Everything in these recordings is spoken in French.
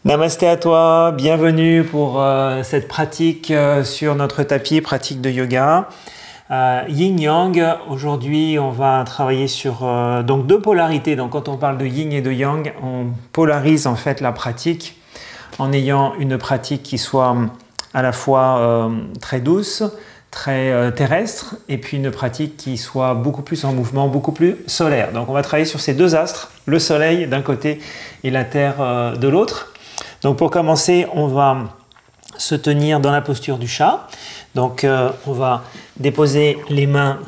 Namasté à toi, bienvenue pour cette pratique sur notre tapis, pratique de yoga. Yin-Yang, aujourd'hui on va travailler sur donc deux polarités. Donc quand on parle de Yin et de Yang, on polarise en fait la pratique en ayant une pratique qui soit à la fois très douce, très terrestre, et puis une pratique qui soit beaucoup plus en mouvement, beaucoup plus solaire. Donc on va travailler sur ces deux astres, le soleil d'un côté et la terre de l'autre. Donc pour commencer, on va se tenir dans la posture du chat. Donc on va déposer les mains,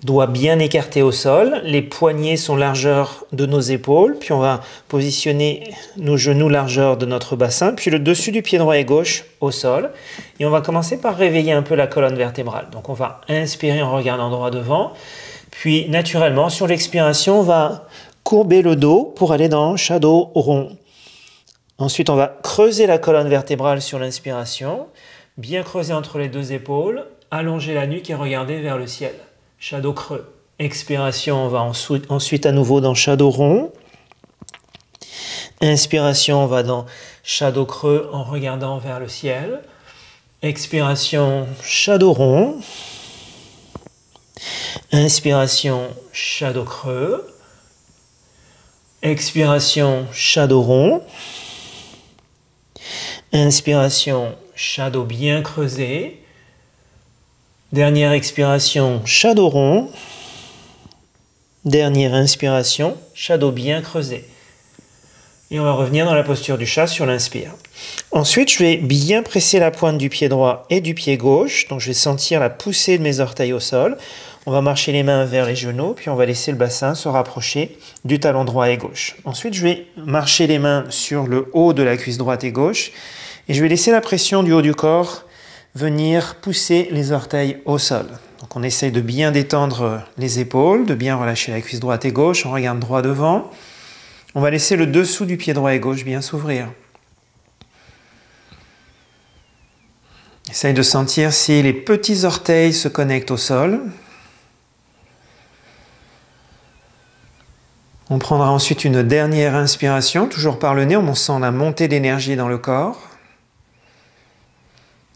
doigts bien écartés au sol. Les poignets sont largeur de nos épaules. Puis on va positionner nos genoux largeur de notre bassin. Puis le dessus du pied droit et gauche au sol. Et on va commencer par réveiller un peu la colonne vertébrale. Donc on va inspirer en regardant droit devant. Puis naturellement, sur l'expiration, on va courber le dos pour aller dans shadow rond. Ensuite, on va creuser la colonne vertébrale sur l'inspiration, bien creuser entre les deux épaules, allonger la nuque et regarder vers le ciel. Shadow creux. Expiration, on va ensuite à nouveau dans shadow rond. Inspiration, on va dans shadow creux en regardant vers le ciel. Expiration, shadow rond. Inspiration, shadow creux. Expiration, shadow rond. Inspiration, shadow bien creusé. Dernière expiration, shadow rond. Dernière inspiration, shadow bien creusé. Et on va revenir dans la posture du chat sur l'inspire. Ensuite, je vais bien presser la pointe du pied droit et du pied gauche. Donc, je vais sentir la poussée de mes orteils au sol. On va marcher les mains vers les genoux, puis on va laisser le bassin se rapprocher du talon droit et gauche. Ensuite, je vais marcher les mains sur le haut de la cuisse droite et gauche. Et je vais laisser la pression du haut du corps venir pousser les orteils au sol. Donc on essaye de bien détendre les épaules, de bien relâcher la cuisse droite et gauche. On regarde droit devant. On va laisser le dessous du pied droit et gauche bien s'ouvrir. Essaye de sentir si les petits orteils se connectent au sol. On prendra ensuite une dernière inspiration, toujours par le nez. On sent la montée d'énergie dans le corps.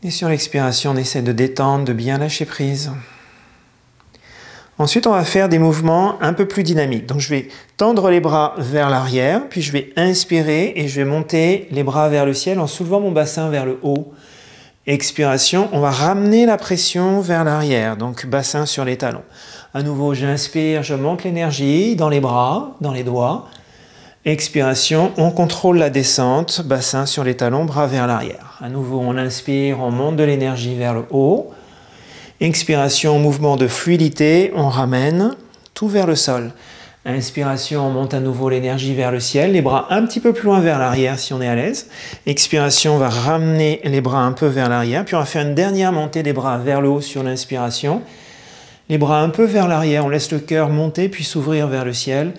Et sur l'expiration, on essaie de détendre, de bien lâcher prise. Ensuite, on va faire des mouvements un peu plus dynamiques. Donc, je vais tendre les bras vers l'arrière, puis je vais inspirer et je vais monter les bras vers le ciel en soulevant mon bassin vers le haut. Expiration, on va ramener la pression vers l'arrière, donc bassin sur les talons. À nouveau, j'inspire, je monte l'énergie dans les bras, dans les doigts. Expiration, on contrôle la descente, bassin sur les talons, bras vers l'arrière. À nouveau, on inspire, on monte de l'énergie vers le haut. Expiration, mouvement de fluidité, on ramène tout vers le sol. Inspiration, on monte à nouveau l'énergie vers le ciel, les bras un petit peu plus loin vers l'arrière si on est à l'aise. Expiration, on va ramener les bras un peu vers l'arrière, puis on va faire une dernière montée des bras vers le haut sur l'inspiration. Les bras un peu vers l'arrière, on laisse le cœur monter puis s'ouvrir vers le ciel.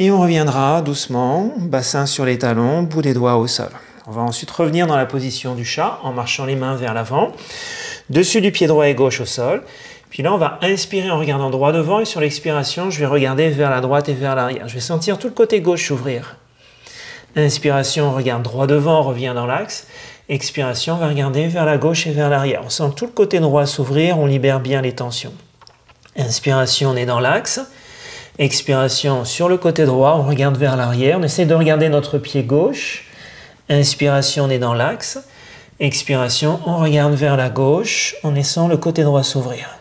Et on reviendra doucement, bassin sur les talons, bout des doigts au sol. On va ensuite revenir dans la position du chat en marchant les mains vers l'avant, dessus du pied droit et gauche au sol. Puis là, on va inspirer en regardant droit devant et sur l'expiration, je vais regarder vers la droite et vers l'arrière. Je vais sentir tout le côté gauche s'ouvrir. Inspiration, on regarde droit devant, on revient dans l'axe. Expiration, on va regarder vers la gauche et vers l'arrière. On sent tout le côté droit s'ouvrir, on libère bien les tensions. Inspiration, on est dans l'axe. Expiration sur le côté droit, on regarde vers l'arrière, on essaie de regarder notre pied gauche. Inspiration, on est dans l'axe. Expiration, on regarde vers la gauche, on laissant le côté droit s'ouvrir.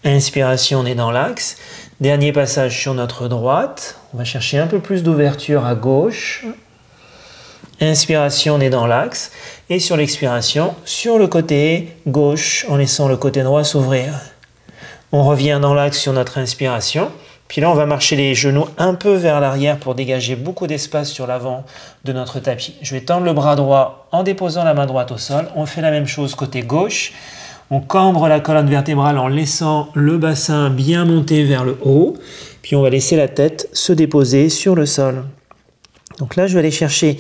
Inspiration, on est dans l'axe. Dernier passage sur notre droite, on va chercher un peu plus d'ouverture à gauche. Inspiration, on est dans l'axe. Et sur l'expiration, sur le côté gauche, en laissant le côté droit s'ouvrir. On revient dans l'axe sur notre inspiration. Puis là, on va marcher les genoux un peu vers l'arrière pour dégager beaucoup d'espace sur l'avant de notre tapis. Je vais tendre le bras droit en déposant la main droite au sol. On fait la même chose côté gauche. On cambre la colonne vertébrale en laissant le bassin bien monter vers le haut. Puis on va laisser la tête se déposer sur le sol. Donc là, je vais aller chercher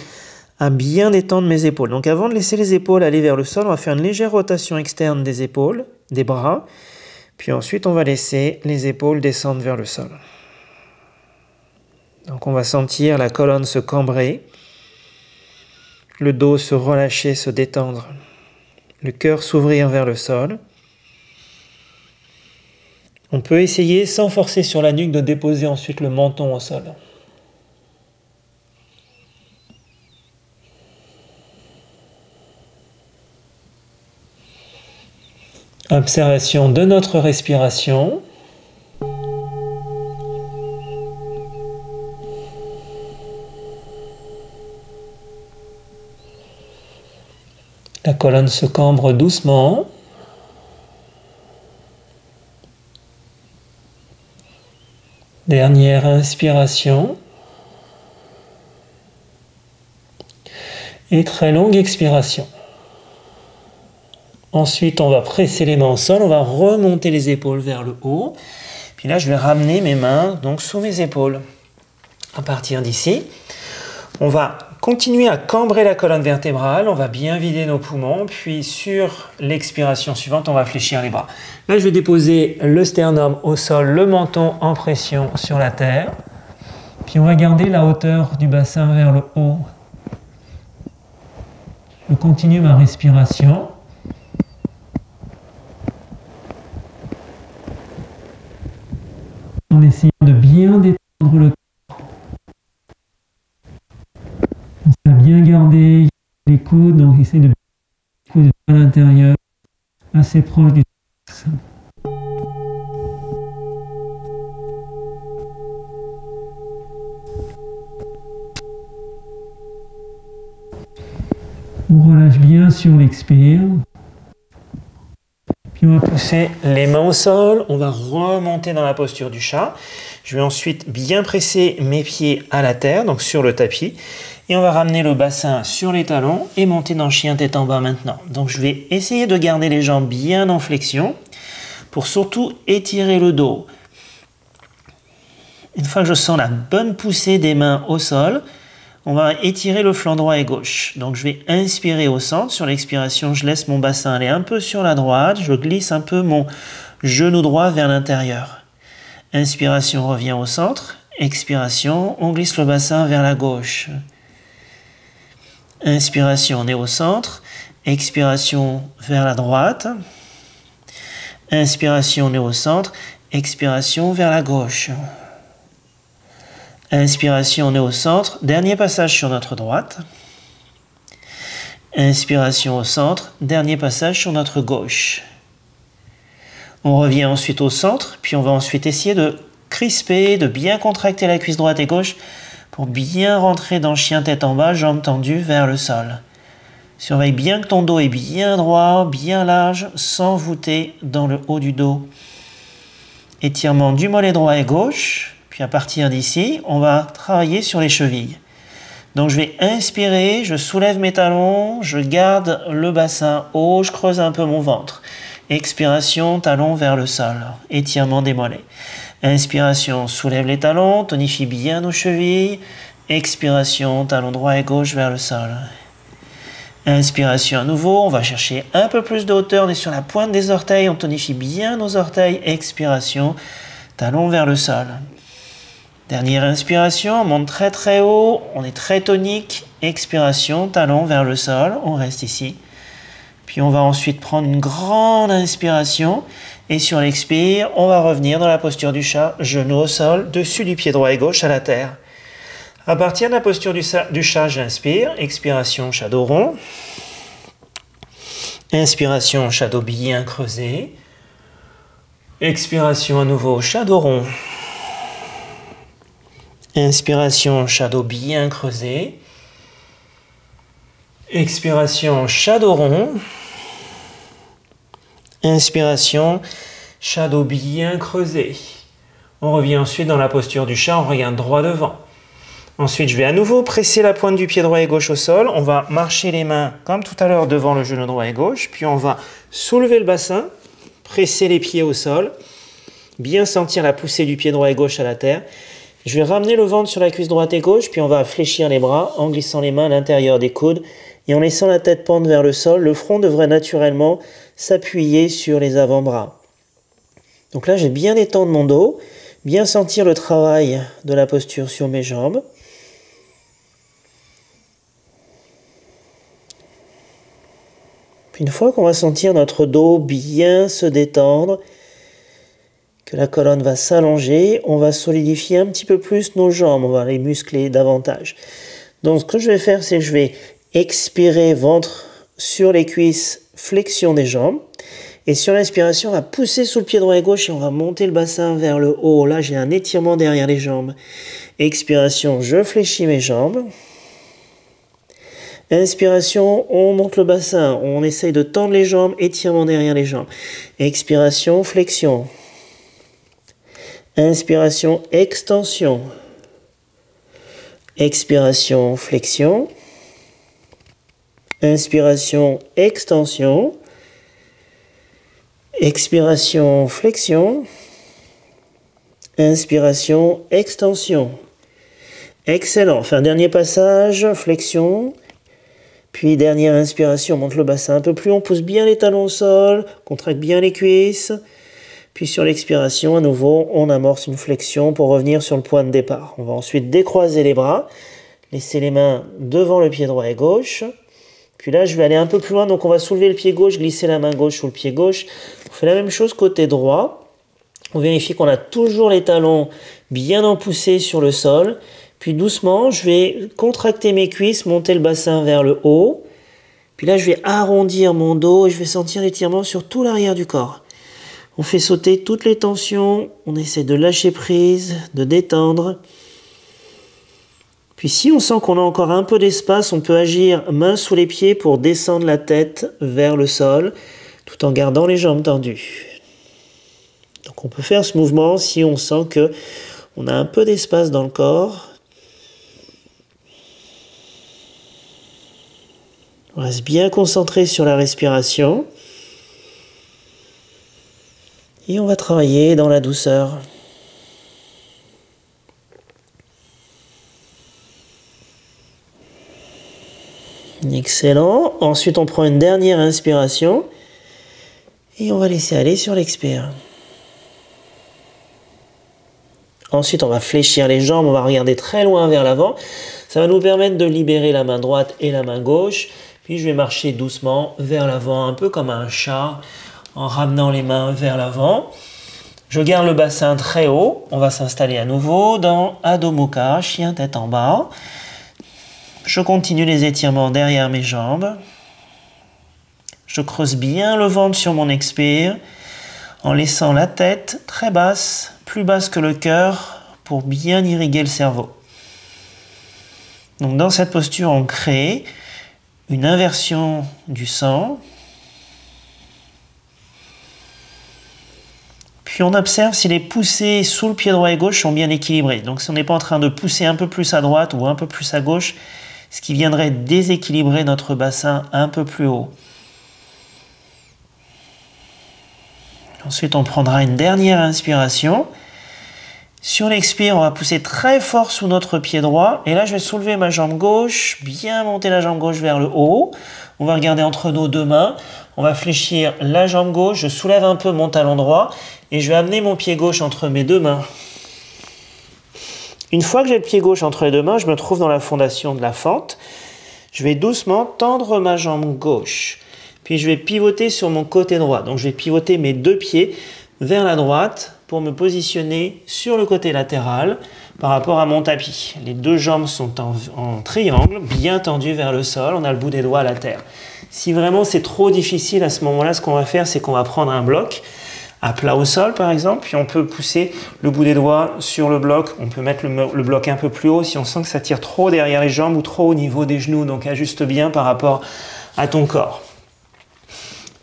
à bien détendre mes épaules. Donc avant de laisser les épaules aller vers le sol, on va faire une légère rotation externe des épaules, des bras. Puis ensuite, on va laisser les épaules descendre vers le sol. Donc on va sentir la colonne se cambrer. le dos se relâcher, se détendre, le cœur s'ouvrir vers le sol. On peut essayer, sans forcer sur la nuque, de déposer ensuite le menton au sol. Observation de notre respiration. La colonne se cambre doucement. Dernière inspiration. Et très longue expiration. Ensuite, on va presser les mains au sol, on va remonter les épaules vers le haut. Puis là, je vais ramener mes mains donc sous mes épaules. À partir d'ici, on va continuer à cambrer la colonne vertébrale, on va bien vider nos poumons, puis sur l'expiration suivante, on va fléchir les bras. Là, je vais déposer le sternum au sol, le menton en pression sur la terre. Puis on va garder la hauteur du bassin vers le haut. Je continue ma respiration. En essayant de bien détendre le corps. On va bien garder les coudes, donc essaye de bien les coudes à l'intérieur, assez proche du thorax. On relâche bien sur l'expire. Puis on va pousser les mains au sol, on va remonter dans la posture du chat. Je vais ensuite bien presser mes pieds à la terre, donc sur le tapis. Et on va ramener le bassin sur les talons et monter dans chien tête en bas maintenant. Donc je vais essayer de garder les jambes bien en flexion pour surtout étirer le dos. Une fois que je sens la bonne poussée des mains au sol, on va étirer le flanc droit et gauche. Donc je vais inspirer au centre. Sur l'expiration, je laisse mon bassin aller un peu sur la droite. Je glisse un peu mon genou droit vers l'intérieur. Inspiration, on revient au centre. Expiration, on glisse le bassin vers la gauche. Inspiration, on est au centre. Expiration vers la droite. Inspiration, on est au centre. Expiration vers la gauche. Inspiration, on est au centre. Dernier passage sur notre droite. Inspiration au centre. Dernier passage sur notre gauche. On revient ensuite au centre. Puis on va ensuite essayer de crisper, de bien contracter la cuisse droite et gauche pour bien rentrer dans chien tête en bas, jambes tendues vers le sol. Surveille bien que ton dos est bien droit, bien large, sans voûter dans le haut du dos. Étirement du mollet droit et gauche. Puis à partir d'ici, on va travailler sur les chevilles. Donc je vais inspirer, je soulève mes talons, je garde le bassin haut, je creuse un peu mon ventre. Expiration, talons vers le sol, étirement des mollets. Inspiration, soulève les talons, tonifie bien nos chevilles. Expiration, talons droit et gauche vers le sol. Inspiration à nouveau, on va chercher un peu plus de hauteur, on est sur la pointe des orteils, on tonifie bien nos orteils. Expiration, talons vers le sol. Dernière inspiration, on monte très très haut, on est très tonique. Expiration, talons vers le sol, on reste ici. Puis on va ensuite prendre une grande inspiration. Et sur l'expire, on va revenir dans la posture du chat, genou au sol, dessus du pied droit et gauche à la terre. À partir de la posture du chat, j'inspire. Expiration, chat dos rond. Inspiration, chat dos bien creusé. Expiration à nouveau, chat dos rond. Inspiration, chat dos bien creusé. Expiration, chat dos rond. Inspiration, chat dos bien creusé. On revient ensuite dans la posture du chat, on regarde droit devant. Ensuite, je vais à nouveau presser la pointe du pied droit et gauche au sol. On va marcher les mains comme tout à l'heure devant le genou droit et gauche. Puis on va soulever le bassin, presser les pieds au sol, bien sentir la poussée du pied droit et gauche à la terre. Je vais ramener le ventre sur la cuisse droite et gauche, puis on va fléchir les bras en glissant les mains à l'intérieur des coudes et en laissant la tête pendre vers le sol. Le front devrait naturellement s'appuyer sur les avant-bras. Donc là, je vais bien étendre mon dos, bien sentir le travail de la posture sur mes jambes. Puis une fois qu'on va sentir notre dos bien se détendre, que la colonne va s'allonger, on va solidifier un petit peu plus nos jambes, on va les muscler davantage. Donc ce que je vais faire, c'est que je vais expirer ventre sur les cuisses, flexion des jambes. Et sur l'inspiration, on va pousser sous le pied droit et gauche et on va monter le bassin vers le haut. Là, j'ai un étirement derrière les jambes. Expiration, je fléchis mes jambes. Inspiration, on monte le bassin. On essaye de tendre les jambes, étirement derrière les jambes. Expiration, flexion. Inspiration, extension. Expiration, flexion. Inspiration, extension. Expiration, flexion. Inspiration, extension. Excellent. Enfin, dernier passage, flexion. Puis dernière inspiration, on monte le bassin un peu plus, on pousse bien les talons au sol, contracte bien les cuisses. Puis sur l'expiration, à nouveau, on amorce une flexion pour revenir sur le point de départ. On va ensuite décroiser les bras, laisser les mains devant le pied droit et gauche. Puis là, je vais aller un peu plus loin, donc on va soulever le pied gauche, glisser la main gauche sous le pied gauche. On fait la même chose côté droit. On vérifie qu'on a toujours les talons bien empoussés sur le sol. Puis doucement, je vais contracter mes cuisses, monter le bassin vers le haut. Puis là, je vais arrondir mon dos et je vais sentir l'étirement sur tout l'arrière du corps. On fait sauter toutes les tensions, on essaie de lâcher prise, de détendre. Puis si on sent qu'on a encore un peu d'espace, on peut agir main sous les pieds pour descendre la tête vers le sol, tout en gardant les jambes tendues. Donc on peut faire ce mouvement si on sent que on a un peu d'espace dans le corps. On reste bien concentré sur la respiration. Et on va travailler dans la douceur. Excellent. Ensuite, on prend une dernière inspiration. Et on va laisser aller sur l'expire. Ensuite, on va fléchir les jambes. On va regarder très loin vers l'avant. Ça va nous permettre de libérer la main droite et la main gauche. Puis je vais marcher doucement vers l'avant, un peu comme un chat, en ramenant les mains vers l'avant. Je garde le bassin très haut. On va s'installer à nouveau dans Adho Mukha, chien tête en bas. Je continue les étirements derrière mes jambes. Je creuse bien le ventre sur mon expire, en laissant la tête très basse, plus basse que le cœur, pour bien irriguer le cerveau. Donc dans cette posture, on crée une inversion du sang. Puis on observe si les poussées sous le pied droit et gauche sont bien équilibrées. Donc si on n'est pas en train de pousser un peu plus à droite ou un peu plus à gauche, ce qui viendrait déséquilibrer notre bassin un peu plus haut. Ensuite, on prendra une dernière inspiration. Sur l'expire, on va pousser très fort sous notre pied droit. Et là, je vais soulever ma jambe gauche, bien monter la jambe gauche vers le haut. On va regarder entre nos deux mains. On va fléchir la jambe gauche. Je soulève un peu mon talon droit. Et je vais amener mon pied gauche entre mes deux mains. Une fois que j'ai le pied gauche entre les deux mains, je me trouve dans la fondation de la fente. Je vais doucement tendre ma jambe gauche. Puis je vais pivoter sur mon côté droit. Donc je vais pivoter mes deux pieds vers la droite pour me positionner sur le côté latéral par rapport à mon tapis. Les deux jambes sont en triangle, bien tendues vers le sol. On a le bout des doigts à la terre. Si vraiment c'est trop difficile à ce moment-là, ce qu'on va faire, c'est qu'on va prendre un bloc à plat au sol par exemple, puis on peut pousser le bout des doigts sur le bloc. On peut mettre le bloc un peu plus haut si on sent que ça tire trop derrière les jambes ou trop au niveau des genoux. Donc ajuste bien par rapport à ton corps.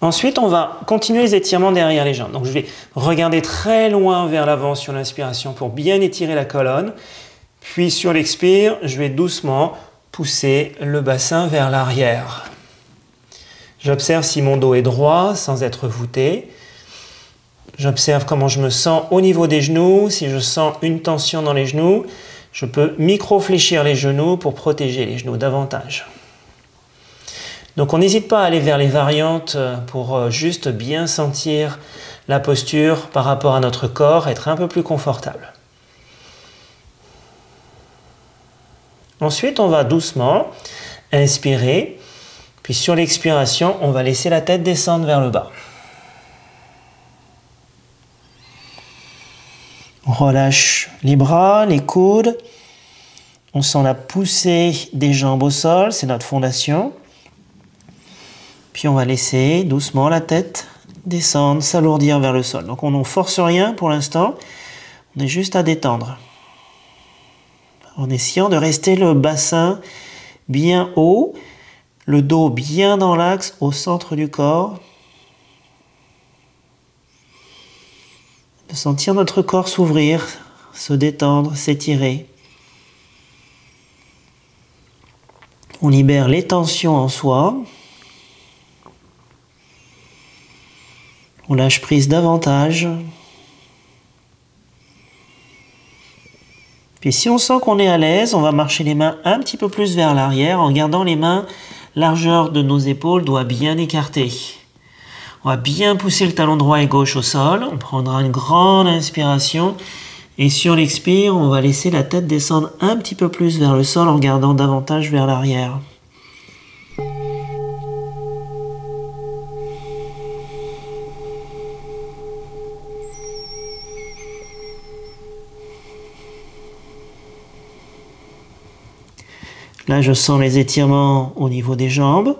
Ensuite, on va continuer les étirements derrière les jambes. Donc je vais regarder très loin vers l'avant sur l'inspiration pour bien étirer la colonne. Puis sur l'expire, je vais doucement pousser le bassin vers l'arrière. J'observe si mon dos est droit sans être voûté. J'observe comment je me sens au niveau des genoux. Si je sens une tension dans les genoux, je peux micro-fléchir les genoux pour protéger les genoux davantage. Donc on n'hésite pas à aller vers les variantes pour juste bien sentir la posture par rapport à notre corps, être un peu plus confortable. Ensuite, on va doucement inspirer, Puis sur l'expiration, on va laisser la tête descendre vers le bas. On relâche les bras, les coudes. On sent la poussée des jambes au sol, c'est notre fondation. Puis on va laisser doucement la tête descendre, s'alourdir vers le sol. Donc on ne force rien pour l'instant, on est juste à détendre. En essayant de rester le bassin bien haut, le dos bien dans l'axe, au centre du corps. De sentir notre corps s'ouvrir, se détendre, s'étirer. On libère les tensions en soi. On lâche prise davantage. Puis si on sent qu'on est à l'aise, on va marcher les mains un petit peu plus vers l'arrière en gardant les mains, largeur de nos épaules doit bien écarter. On va bien pousser le talon droit et gauche au sol. On prendra une grande inspiration. Et sur l'expire, on va laisser la tête descendre un petit peu plus vers le sol en gardant davantage vers l'arrière. Là, je sens les étirements au niveau des jambes.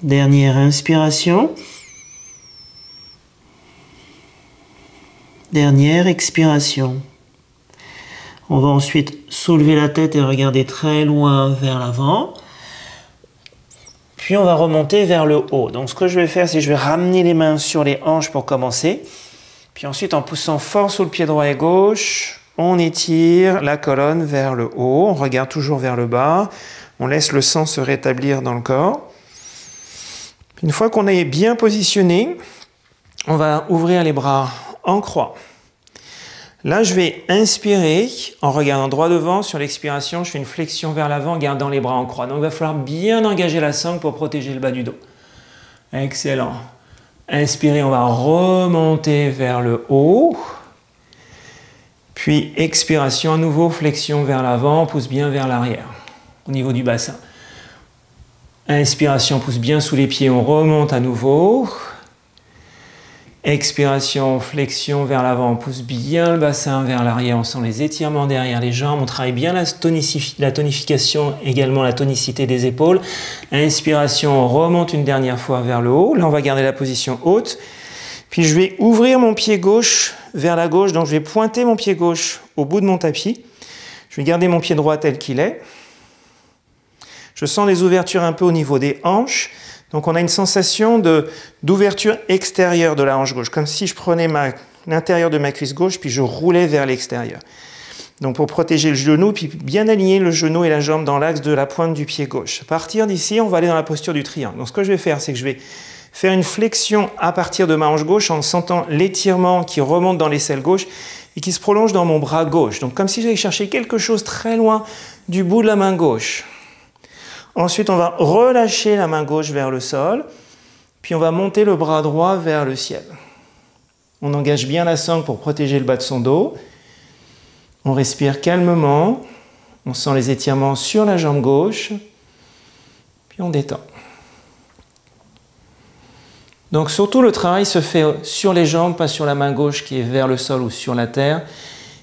Dernière inspiration. Dernière expiration. On va ensuite soulever la tête et regarder très loin vers l'avant. Puis on va remonter vers le haut. Donc ce que je vais faire, c'est que je vais ramener les mains sur les hanches pour commencer. Puis ensuite, en poussant fort sous le pied droit et gauche, on étire la colonne vers le haut. On regarde toujours vers le bas. On laisse le sang se rétablir dans le corps. Une fois qu'on est bien positionné, on va ouvrir les bras en croix. Là, je vais inspirer en regardant droit devant. Sur l'expiration, je fais une flexion vers l'avant en gardant les bras en croix. Donc, il va falloir bien engager la sangle pour protéger le bas du dos. Excellent. Inspirez, on va remonter vers le haut. Puis, expiration à nouveau, flexion vers l'avant, on pousse bien vers l'arrière, au niveau du bassin. Inspiration, pousse bien sous les pieds, on remonte à nouveau. Expiration, flexion vers l'avant, on pousse bien le bassin vers l'arrière, on sent les étirements derrière les jambes, on travaille bien la tonification, également la tonicité des épaules. Inspiration, on remonte une dernière fois vers le haut. Là, on va garder la position haute. Puis je vais ouvrir mon pied gauche vers la gauche, donc je vais pointer mon pied gauche au bout de mon tapis. Je vais garder mon pied droit tel qu'il est. Je sens des ouvertures un peu au niveau des hanches. Donc on a une sensation d'ouverture extérieure de la hanche gauche, comme si je prenais l'intérieur de ma cuisse gauche, puis je roulais vers l'extérieur. Donc pour protéger le genou, puis bien aligner le genou et la jambe dans l'axe de la pointe du pied gauche. À partir d'ici, on va aller dans la posture du triangle. Donc ce que je vais faire, c'est que je vais faire une flexion à partir de ma hanche gauche en sentant l'étirement qui remonte dans l'aisselle gauche et qui se prolonge dans mon bras gauche. Donc comme si j'allais chercher quelque chose très loin du bout de la main gauche. Ensuite, on va relâcher la main gauche vers le sol, puis on va monter le bras droit vers le ciel. On engage bien la sangle pour protéger le bas de son dos. On respire calmement, on sent les étirements sur la jambe gauche, puis on détend. Donc surtout le travail se fait sur les jambes, pas sur la main gauche qui est vers le sol ou sur la terre.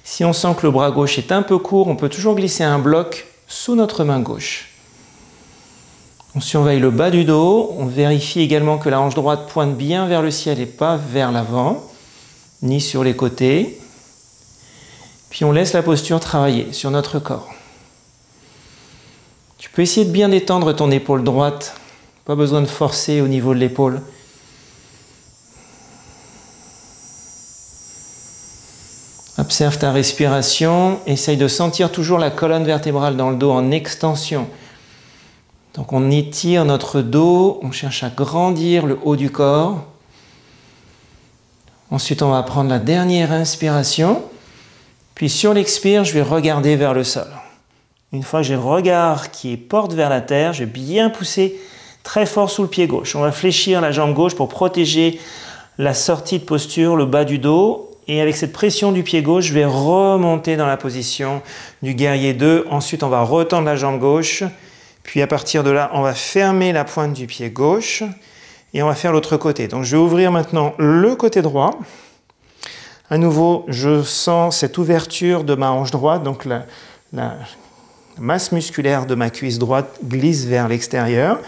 Si on sent que le bras gauche est un peu court, on peut toujours glisser un bloc sous notre main gauche. On surveille le bas du dos, on vérifie également que la hanche droite pointe bien vers le ciel et pas vers l'avant, ni sur les côtés. Puis on laisse la posture travailler sur notre corps. Tu peux essayer de bien détendre ton épaule droite, pas besoin de forcer au niveau de l'épaule. Observe ta respiration, essaye de sentir toujours la colonne vertébrale dans le dos en extension. Donc on étire notre dos, on cherche à grandir le haut du corps. Ensuite, on va prendre la dernière inspiration. Puis sur l'expire, je vais regarder vers le sol. Une fois que j'ai le regard qui porte vers la terre, je vais bien pousser très fort sous le pied gauche. On va fléchir la jambe gauche pour protéger la sortie de posture, le bas du dos. Et avec cette pression du pied gauche, je vais remonter dans la position du guerrier 2. Ensuite, on va retendre la jambe gauche. Puis à partir de là, on va fermer la pointe du pied gauche. Et on va faire l'autre côté. Donc je vais ouvrir maintenant le côté droit. À nouveau, je sens cette ouverture de ma hanche droite. Donc la masse musculaire de ma cuisse droite glisse vers l'extérieur.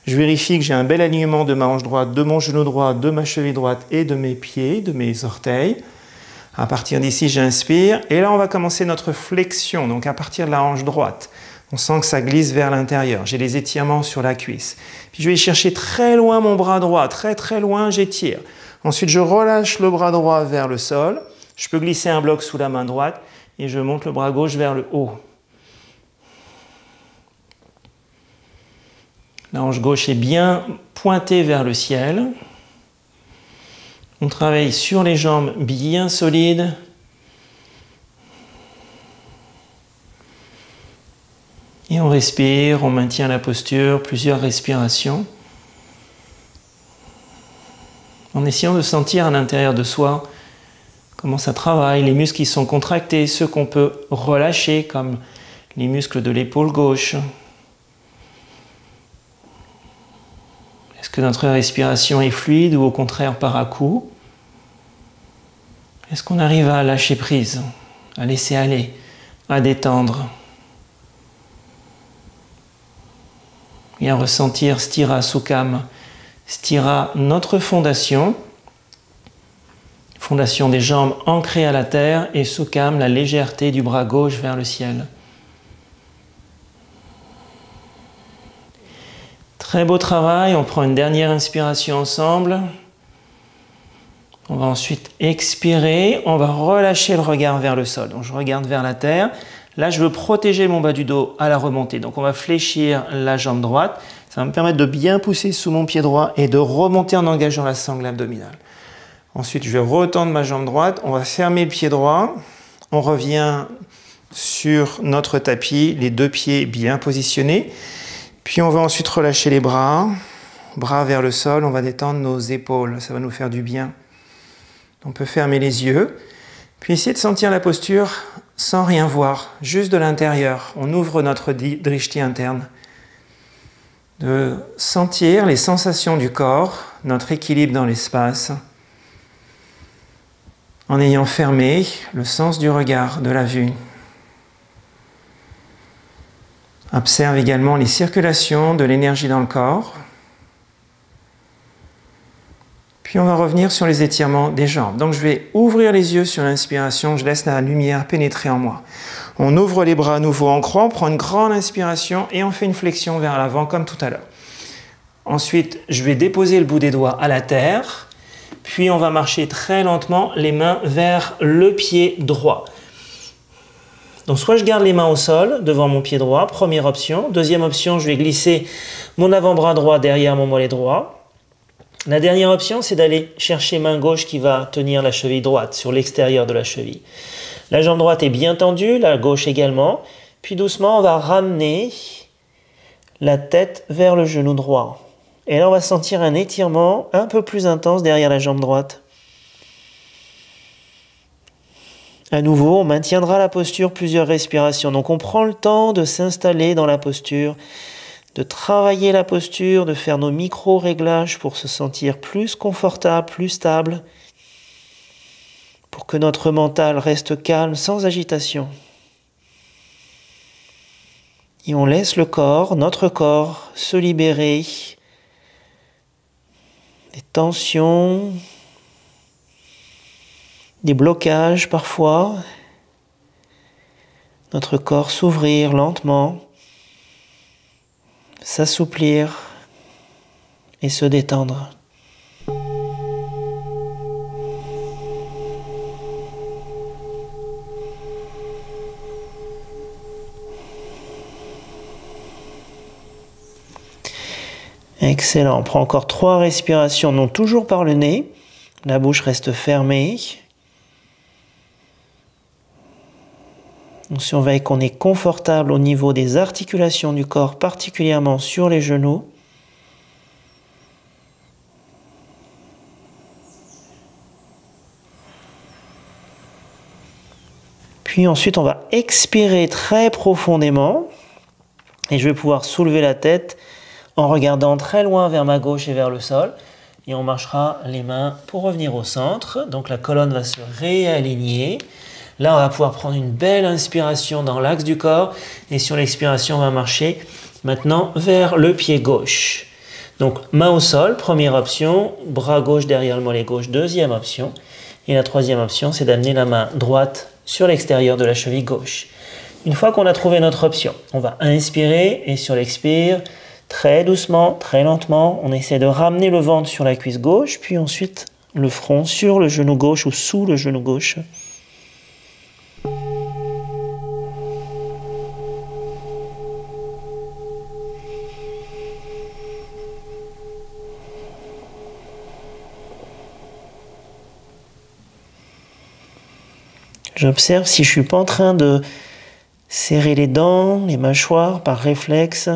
Je vérifie que j'ai un bel alignement de ma hanche droite, de mon genou droit, de ma cheville droite et de mes pieds, de mes orteils. À partir d'ici, j'inspire. Et là, on va commencer notre flexion. Donc à partir de la hanche droite, on sent que ça glisse vers l'intérieur. J'ai les étirements sur la cuisse. Puis je vais chercher très loin mon bras droit. Très très loin, j'étire. Ensuite, je relâche le bras droit vers le sol. Je peux glisser un bloc sous la main droite. Et je monte le bras gauche vers le haut. La hanche gauche est bien pointée vers le ciel. On travaille sur les jambes bien solides. Et on respire, on maintient la posture, plusieurs respirations. En essayant de sentir à l'intérieur de soi comment ça travaille, les muscles qui sont contractés, ceux qu'on peut relâcher, comme les muscles de l'épaule gauche. Est-ce que notre respiration est fluide ou au contraire par à-coups? Est-ce qu'on arrive à lâcher prise, à laisser aller, à détendre et à ressentir Sthira Sukham? Sthira, notre fondation des jambes ancrées à la terre, et Sukham, la légèreté du bras gauche vers le ciel. Très beau travail, on prend une dernière inspiration ensemble. On va ensuite expirer, on va relâcher le regard vers le sol. Donc je regarde vers la terre. Là, je veux protéger mon bas du dos à la remontée. Donc on va fléchir la jambe droite. Ça va me permettre de bien pousser sous mon pied droit et de remonter en engageant la sangle abdominale. Ensuite, je vais retendre ma jambe droite. On va fermer le pied droit. On revient sur notre tapis, les deux pieds bien positionnés. Puis on va ensuite relâcher les bras vers le sol. On va détendre nos épaules. Ça va nous faire du bien. On peut fermer les yeux. Puis essayer de sentir la posture sans rien voir, juste de l'intérieur. On ouvre notre drishti interne. De sentir les sensations du corps, notre équilibre dans l'espace, en ayant fermé le sens du regard, de la vue. Observe également les circulations de l'énergie dans le corps. Puis on va revenir sur les étirements des jambes. Donc je vais ouvrir les yeux sur l'inspiration, je laisse la lumière pénétrer en moi. On ouvre les bras à nouveau en croix, on prend une grande inspiration et on fait une flexion vers l'avant comme tout à l'heure. Ensuite, je vais déposer le bout des doigts à la terre, puis on va marcher très lentement les mains vers le pied droit. Donc soit je garde les mains au sol devant mon pied droit, première option. Deuxième option, je vais glisser mon avant-bras droit derrière mon mollet droit. La dernière option, c'est d'aller chercher main gauche qui va tenir la cheville droite sur l'extérieur de la cheville. La jambe droite est bien tendue, la gauche également. Puis doucement, on va ramener la tête vers le genou droit. Et là, on va sentir un étirement un peu plus intense derrière la jambe droite. À nouveau, on maintiendra la posture plusieurs respirations. Donc on prend le temps de s'installer dans la posture, de travailler la posture, de faire nos micro-réglages pour se sentir plus confortable, plus stable, pour que notre mental reste calme, sans agitation. Et on laisse le corps, notre corps, se libérer des tensions, des blocages parfois. Notre corps s'ouvrir lentement, s'assouplir et se détendre. Excellent, on prend encore 3 respirations, non toujours par le nez. La bouche reste fermée. On surveille qu'on est confortable au niveau des articulations du corps, particulièrement sur les genoux. Puis ensuite, on va expirer très profondément. Et je vais pouvoir soulever la tête en regardant très loin vers ma gauche et vers le sol. Et on marchera les mains pour revenir au centre. Donc la colonne va se réaligner. Là, on va pouvoir prendre une belle inspiration dans l'axe du corps. Et sur l'expiration, on va marcher maintenant vers le pied gauche. Donc main au sol, première option. Bras gauche derrière le mollet gauche, deuxième option. Et la troisième option, c'est d'amener la main droite sur l'extérieur de la cheville gauche. Une fois qu'on a trouvé notre option, on va inspirer et sur l'expire, très doucement, très lentement, on essaie de ramener le ventre sur la cuisse gauche, puis ensuite le front sur le genou gauche ou sous le genou gauche. J'observe si je ne suis pas en train de serrer les dents, les mâchoires par réflexe,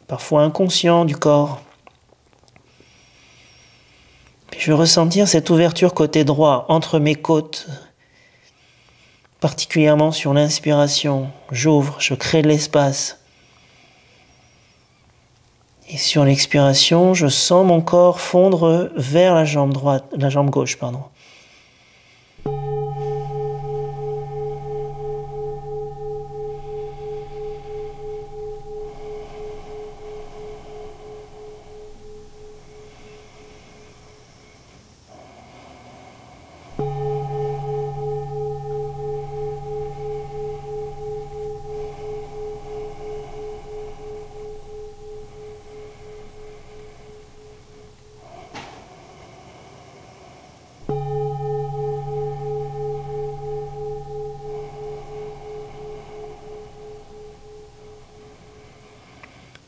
parfois inconscient du corps. Puis je vais ressentir cette ouverture côté droit entre mes côtes, particulièrement sur l'inspiration. J'ouvre, je crée de l'espace. Et sur l'expiration, je sens mon corps fondre vers la jambe droite, la jambe gauche, pardon.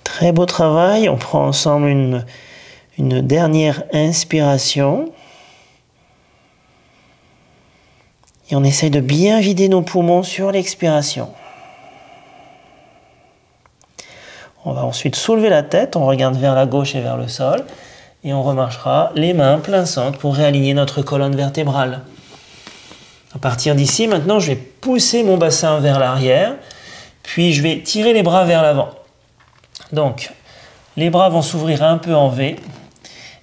Très beau travail, on prend ensemble une dernière inspiration. Et on essaye de bien vider nos poumons sur l'expiration. On va ensuite soulever la tête, on regarde vers la gauche et vers le sol. Et on remarchera les mains plein centre pour réaligner notre colonne vertébrale. À partir d'ici, maintenant, je vais pousser mon bassin vers l'arrière. Puis je vais tirer les bras vers l'avant. Donc, les bras vont s'ouvrir un peu en V.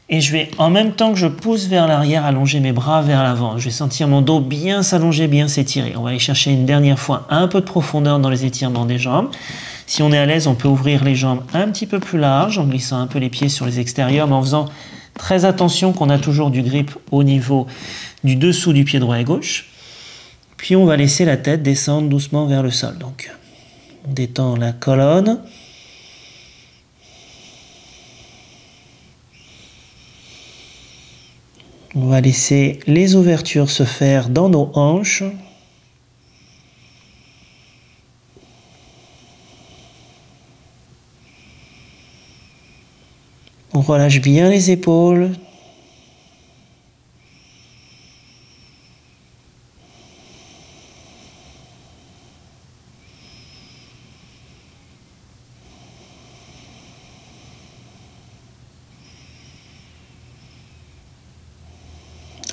Et je vais, en même temps que je pousse vers l'arrière, allonger mes bras vers l'avant. Je vais sentir mon dos bien s'allonger, bien s'étirer. On va aller chercher une dernière fois un peu de profondeur dans les étirements des jambes. Si on est à l'aise, on peut ouvrir les jambes un petit peu plus larges, en glissant un peu les pieds sur les extérieurs, mais en faisant très attention qu'on a toujours du grip au niveau du dessous du pied droit et gauche. Puis on va laisser la tête descendre doucement vers le sol. Donc, on détend la colonne. On va laisser les ouvertures se faire dans nos hanches. On relâche bien les épaules.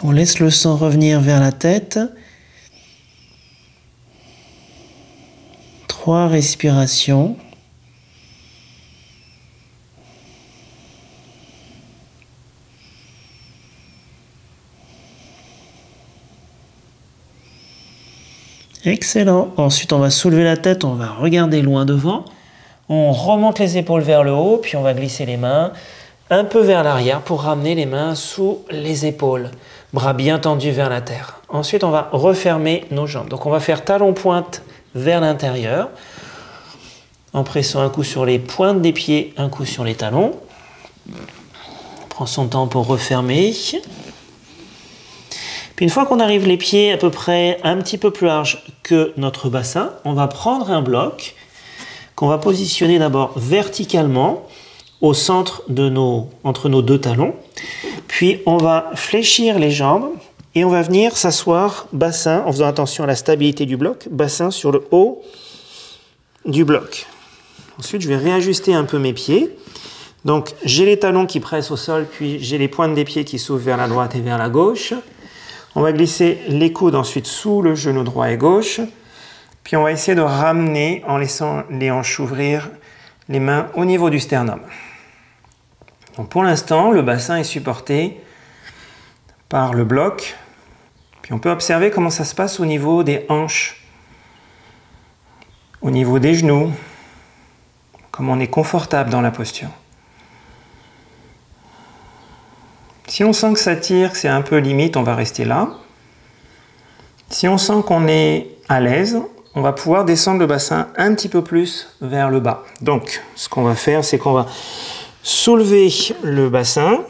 On laisse le sang revenir vers la tête. 3 respirations. Excellent. Ensuite, on va soulever la tête, on va regarder loin devant. On remonte les épaules vers le haut, puis on va glisser les mains un peu vers l'arrière pour ramener les mains sous les épaules. Bras bien tendus vers la terre. Ensuite, on va refermer nos jambes. Donc, on va faire talon-pointe vers l'intérieur, en pressant un coup sur les pointes des pieds, un coup sur les talons. On prend son temps pour refermer. Puis une fois qu'on arrive les pieds à peu près un petit peu plus larges que notre bassin, on va prendre un bloc qu'on va positionner d'abord verticalement au centre de entre nos 2 talons. Puis on va fléchir les jambes et on va venir s'asseoir bassin en faisant attention à la stabilité du bloc, bassin sur le haut du bloc. Ensuite, je vais réajuster un peu mes pieds. Donc, j'ai les talons qui pressent au sol, puis j'ai les pointes des pieds qui s'ouvrent vers la droite et vers la gauche. On va glisser les coudes ensuite sous le genou droit et gauche. Puis on va essayer de ramener en laissant les hanches ouvrir les mains au niveau du sternum. Donc pour l'instant, le bassin est supporté par le bloc. Puis on peut observer comment ça se passe au niveau des hanches, au niveau des genoux, comment on est confortable dans la posture. Si on sent que ça tire, que c'est un peu limite, on va rester là. Si on sent qu'on est à l'aise, on va pouvoir descendre le bassin un petit peu plus vers le bas. Donc, ce qu'on va faire, c'est qu'on va soulever le bassin,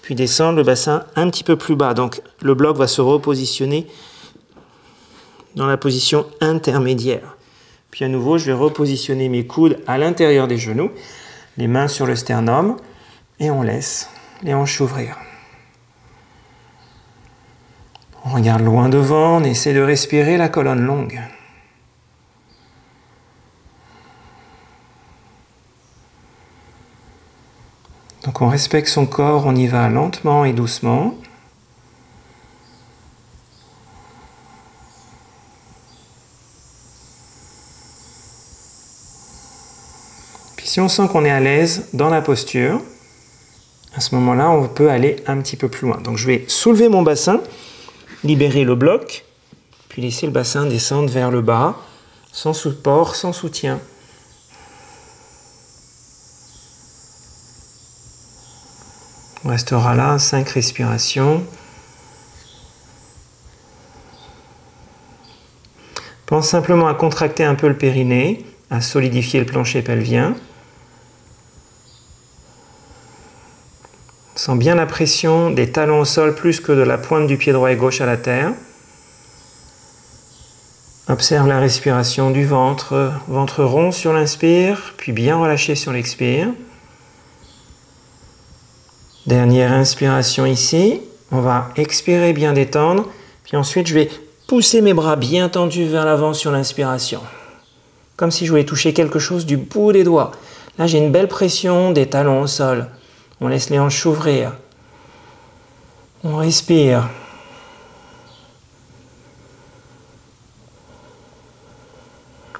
puis descendre le bassin un petit peu plus bas. Donc, le bloc va se repositionner dans la position intermédiaire. Puis à nouveau, je vais repositionner mes coudes à l'intérieur des genoux, les mains sur le sternum, et on laisse les hanches s'ouvrir. On regarde loin devant, on essaie de respirer la colonne longue. Donc on respecte son corps, on y va lentement et doucement. Puis si on sent qu'on est à l'aise dans la posture, à ce moment-là, on peut aller un petit peu plus loin. Donc je vais soulever mon bassin, libérer le bloc, puis laisser le bassin descendre vers le bas, sans support, sans soutien. On restera là, 5 respirations. Pense simplement à contracter un peu le périnée, à solidifier le plancher pelvien. Sens bien la pression des talons au sol plus que de la pointe du pied droit et gauche à la terre. Observe la respiration du ventre, ventre rond sur l'inspire, puis bien relâché sur l'expire. Dernière inspiration ici, on va expirer, bien détendre, puis ensuite je vais pousser mes bras bien tendus vers l'avant sur l'inspiration. Comme si je voulais toucher quelque chose du bout des doigts. Là j'ai une belle pression des talons au sol. On laisse les hanches s'ouvrir. On respire.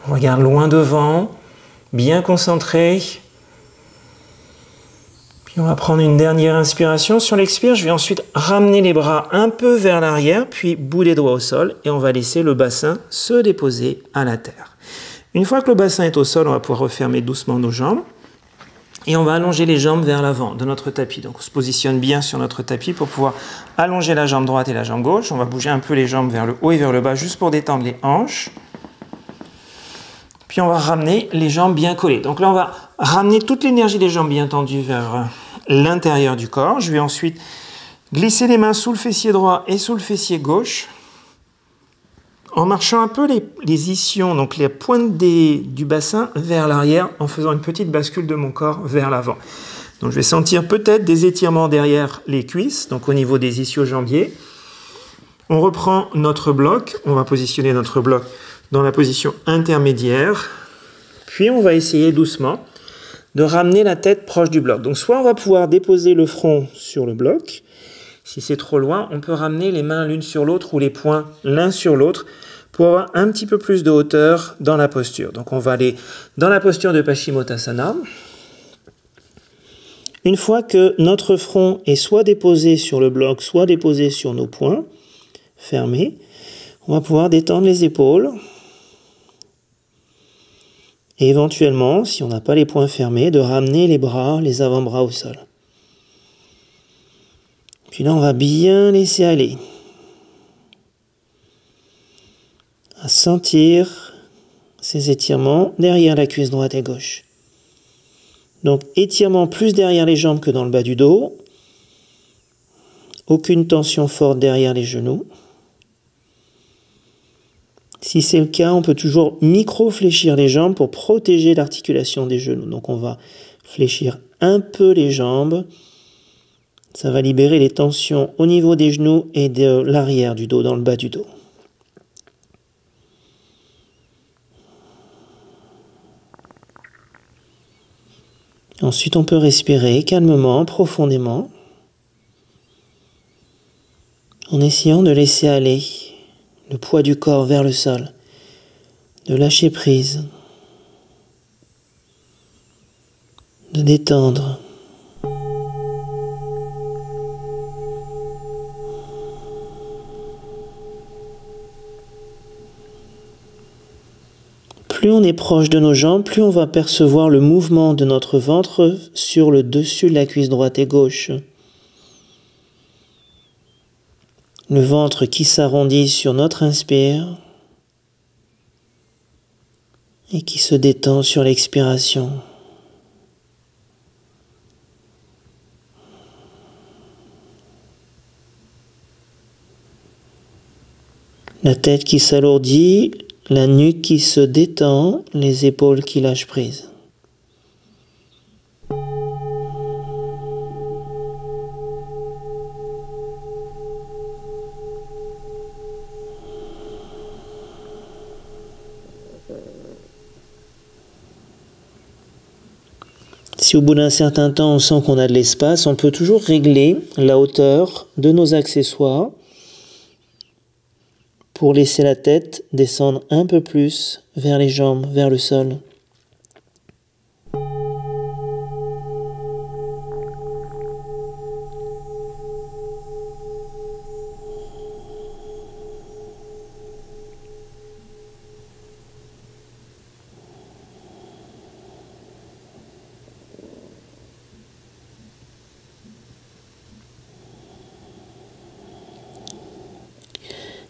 On regarde loin devant, bien concentré. Puis on va prendre une dernière inspiration. Sur l'expire, je vais ensuite ramener les bras un peu vers l'arrière, puis bout des doigts au sol, et on va laisser le bassin se déposer à la terre. Une fois que le bassin est au sol, on va pouvoir refermer doucement nos jambes. Et on va allonger les jambes vers l'avant de notre tapis. Donc on se positionne bien sur notre tapis pour pouvoir allonger la jambe droite et la jambe gauche. On va bouger un peu les jambes vers le haut et vers le bas juste pour détendre les hanches. Puis on va ramener les jambes bien collées. Donc là on va ramener toute l'énergie des jambes bien tendues vers l'intérieur du corps. Je vais ensuite glisser les mains sous le fessier droit et sous le fessier gauche. En marchant un peu les ischions, donc les pointes du bassin vers l'arrière, en faisant une petite bascule de mon corps vers l'avant. Donc je vais sentir peut-être des étirements derrière les cuisses, donc au niveau des ischio-jambiers. On reprend notre bloc, on va positionner notre bloc dans la position intermédiaire. Puis on va essayer doucement de ramener la tête proche du bloc. Donc soit on va pouvoir déposer le front sur le bloc. Si c'est trop loin, on peut ramener les mains l'une sur l'autre ou les poings l'un sur l'autre pour avoir un petit peu plus de hauteur dans la posture. Donc on va aller dans la posture de Paschimottanasana. Une fois que notre front est soit déposé sur le bloc, soit déposé sur nos poings fermés, on va pouvoir détendre les épaules. Et éventuellement, si on n'a pas les poings fermés, de ramener les bras, les avant-bras au sol. Puis là, on va bien laisser aller. À sentir ces étirements derrière la cuisse droite et gauche. Donc, étirement plus derrière les jambes que dans le bas du dos. Aucune tension forte derrière les genoux. Si c'est le cas, on peut toujours micro-fléchir les jambes pour protéger l'articulation des genoux. Donc, on va fléchir un peu les jambes. Ça va libérer les tensions au niveau des genoux et de l'arrière du dos, dans le bas du dos. Ensuite, on peut respirer calmement, profondément, en essayant de laisser aller le poids du corps vers le sol, de lâcher prise, de détendre. Plus on est proche de nos jambes, plus on va percevoir le mouvement de notre ventre sur le dessus de la cuisse droite et gauche. Le ventre qui s'arrondit sur notre inspire et qui se détend sur l'expiration. La tête qui s'alourdit, la nuque qui se détend, les épaules qui lâchent prise. Si au bout d'un certain temps on sent qu'on a de l'espace, on peut toujours régler la hauteur de nos accessoires pour laisser la tête descendre un peu plus vers les jambes, vers le sol.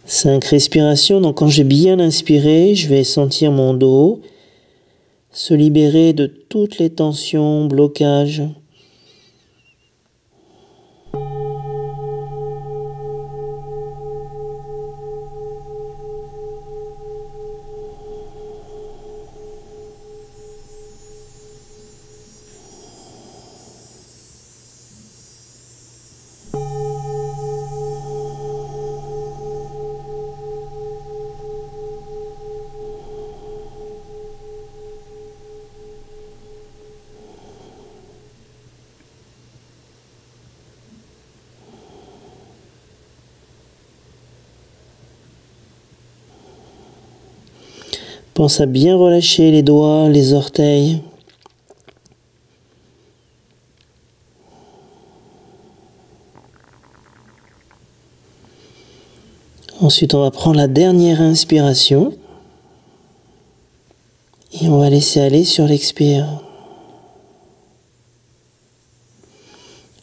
Cinq respirations, donc quand j'ai bien inspiré, je vais sentir mon dos se libérer de toutes les tensions, blocages. Pense à bien relâcher les doigts, les orteils. Ensuite, on va prendre la dernière inspiration et on va laisser aller sur l'expire.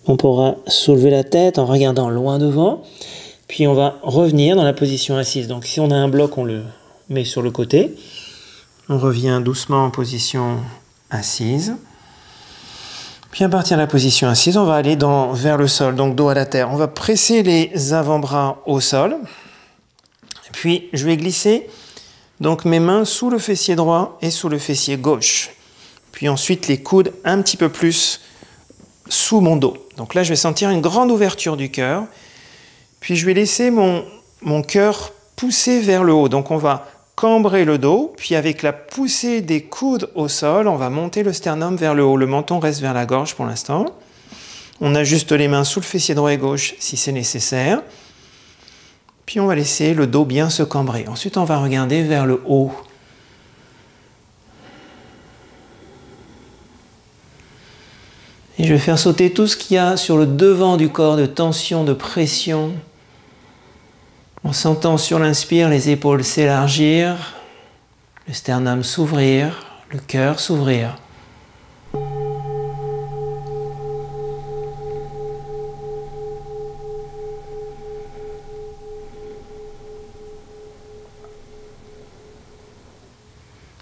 On pourra soulever la tête en regardant loin devant, puis on va revenir dans la position assise. Donc si on a un bloc, on le met sur le côté. On revient doucement en position assise. Puis à partir de la position assise, on va aller vers le sol, donc dos à la terre. On va presser les avant-bras au sol. Puis je vais glisser donc mes mains sous le fessier droit et sous le fessier gauche. Puis ensuite les coudes un petit peu plus sous mon dos. Donc là je vais sentir une grande ouverture du cœur. Puis je vais laisser mon cœur pousser vers le haut. Donc on va cambrer le dos, puis avec la poussée des coudes au sol, on va monter le sternum vers le haut. Le menton reste vers la gorge pour l'instant. On ajuste les mains sous le fessier droit et gauche si c'est nécessaire. Puis on va laisser le dos bien se cambrer. Ensuite, on va regarder vers le haut. Et je vais faire sauter tout ce qu'il y a sur le devant du corps de tension, de pression. En sentant sur l'inspire les épaules s'élargir, le sternum s'ouvrir, le cœur s'ouvrir.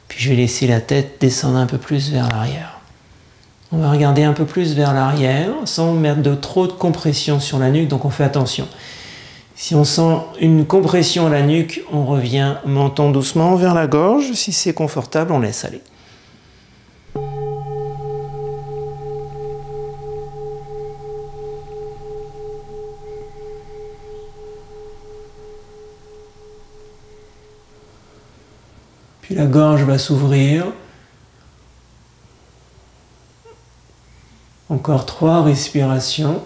Puis je vais laisser la tête descendre un peu plus vers l'arrière. On va regarder un peu plus vers l'arrière sans mettre trop de compression sur la nuque, donc on fait attention. Si on sent une compression à la nuque, on revient menton doucement vers la gorge. Si c'est confortable, on laisse aller. Puis la gorge va s'ouvrir. Encore 3 respirations.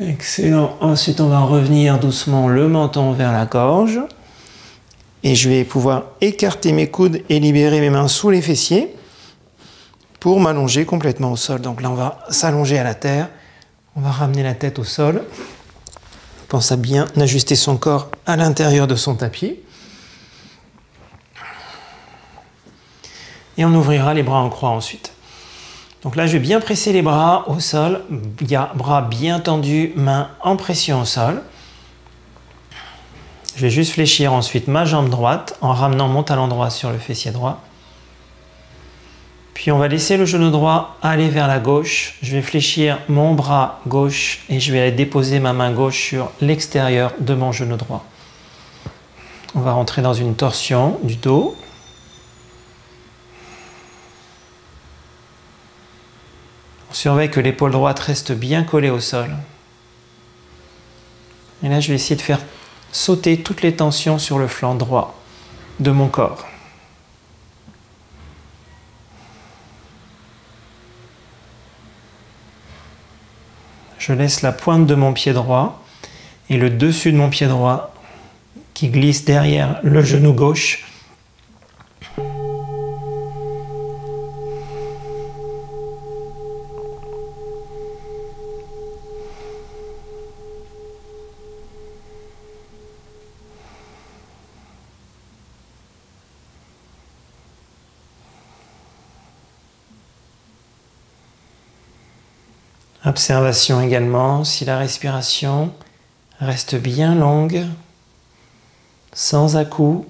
Excellent. Ensuite, on va revenir doucement le menton vers la gorge. Et je vais pouvoir écarter mes coudes et libérer mes mains sous les fessiers pour m'allonger complètement au sol. Donc là, on va s'allonger à la terre. On va ramener la tête au sol. Pense à bien ajuster son corps à l'intérieur de son tapis. Et on ouvrira les bras en croix ensuite. Donc là, je vais bien presser les bras au sol. Bras bien tendus, mains en pression au sol. Je vais juste fléchir ensuite ma jambe droite en ramenant mon talon droit sur le fessier droit. Puis on va laisser le genou droit aller vers la gauche. Je vais fléchir mon bras gauche et je vais aller déposer ma main gauche sur l'extérieur de mon genou droit. On va rentrer dans une torsion du dos. On surveille que l'épaule droite reste bien collée au sol. Et là, je vais essayer de faire sauter toutes les tensions sur le flanc droit de mon corps. Je laisse la pointe de mon pied droit et le dessus de mon pied droit qui glisse derrière le genou gauche. Observation également si la respiration reste bien longue, sans à-coups.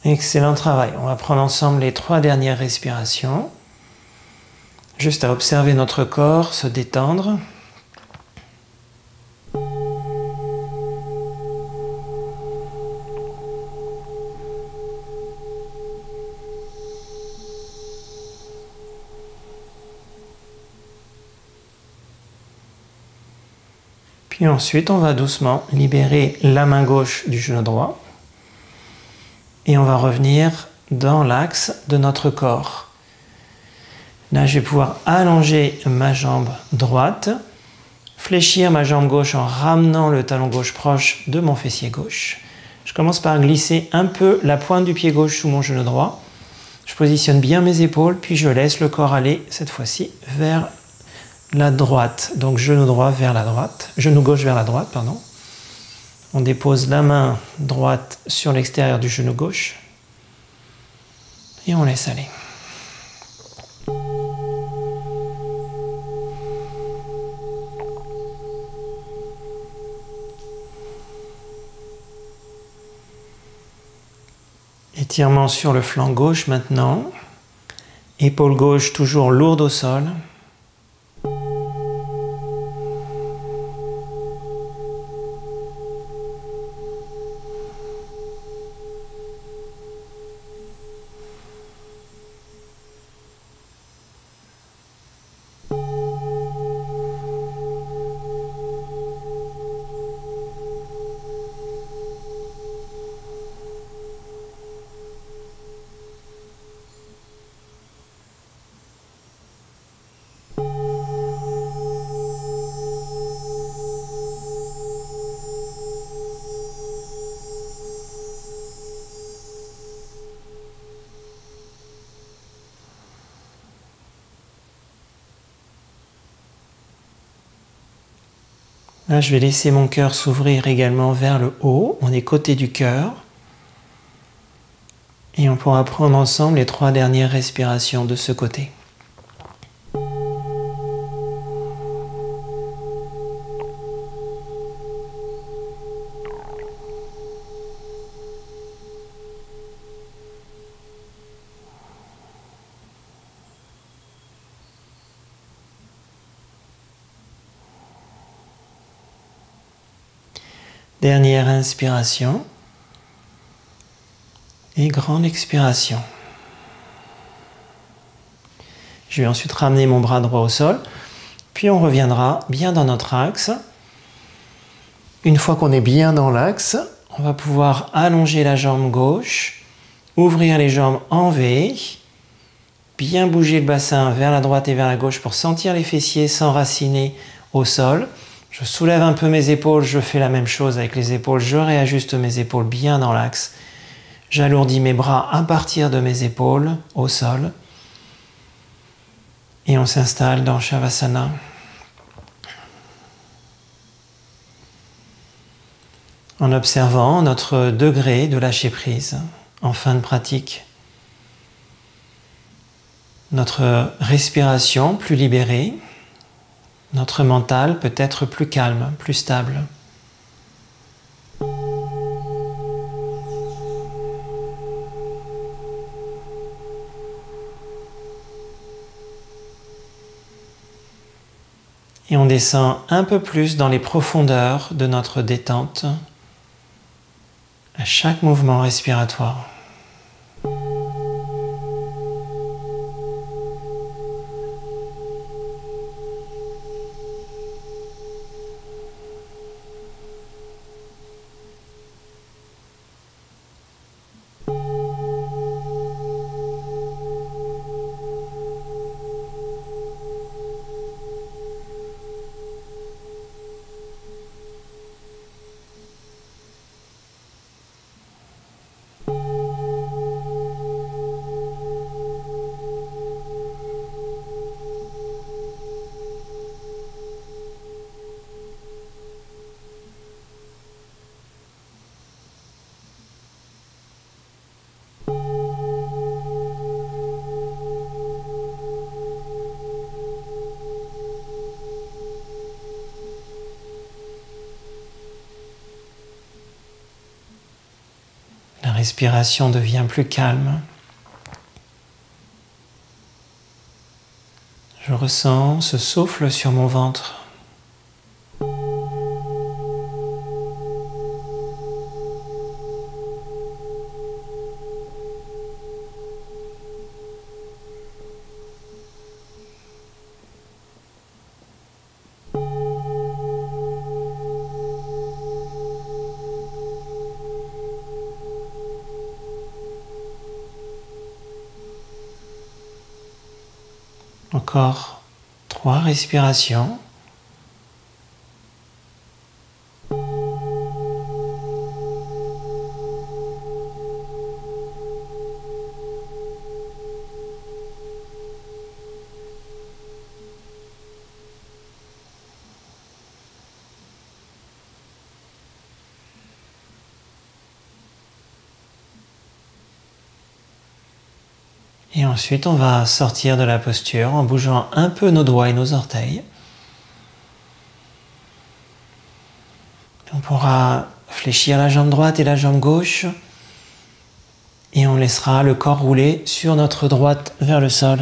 Excellent travail. On va prendre ensemble les 3 dernières respirations. Juste à observer notre corps se détendre. Puis ensuite, on va doucement libérer la main gauche du genou droit. Et on va revenir dans l'axe de notre corps. Là, je vais pouvoir allonger ma jambe droite, fléchir ma jambe gauche en ramenant le talon gauche proche de mon fessier gauche. Je commence par glisser un peu la pointe du pied gauche sous mon genou droit. Je positionne bien mes épaules, puis je laisse le corps aller, cette fois-ci, vers la droite. Donc genou droit vers la droite, genou gauche vers la droite, pardon. On dépose la main droite sur l'extérieur du genou gauche et on laisse aller. Étirement sur le flanc gauche maintenant. Épaule gauche toujours lourde au sol. Là, je vais laisser mon cœur s'ouvrir également vers le haut. On est côté du cœur. Et on pourra prendre ensemble les 3 dernières respirations de ce côté. Dernière inspiration. Et grande expiration. Je vais ensuite ramener mon bras droit au sol. Puis on reviendra bien dans notre axe. Une fois qu'on est bien dans l'axe, on va pouvoir allonger la jambe gauche, ouvrir les jambes en V, bien bouger le bassin vers la droite et vers la gauche pour sentir les fessiers s'enraciner au sol. Je soulève un peu mes épaules, je fais la même chose avec les épaules, je réajuste mes épaules bien dans l'axe. J'alourdis mes bras à partir de mes épaules au sol. Et on s'installe dans Shavasana. En observant notre degré de lâcher prise en fin de pratique. Notre respiration plus libérée. Notre mental peut être plus calme, plus stable. Et on descend un peu plus dans les profondeurs de notre détente à chaque mouvement respiratoire. La respiration devient plus calme. Je ressens ce souffle sur mon ventre. Encore 3 respirations. Et ensuite, on va sortir de la posture en bougeant un peu nos doigts et nos orteils. On pourra fléchir la jambe droite et la jambe gauche. Et on laissera le corps rouler sur notre droite vers le sol.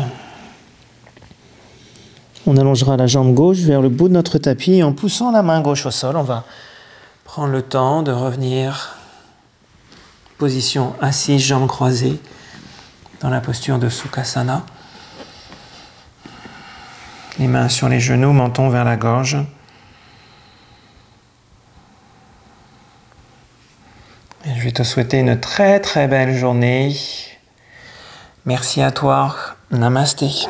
On allongera la jambe gauche vers le bout de notre tapis et en poussant la main gauche au sol, on va prendre le temps de revenir position assise, jambes croisées, dans la posture de Sukhasana. Les mains sur les genoux, menton vers la gorge. Et je vais te souhaiter une très très belle journée. Merci à toi. Namasté.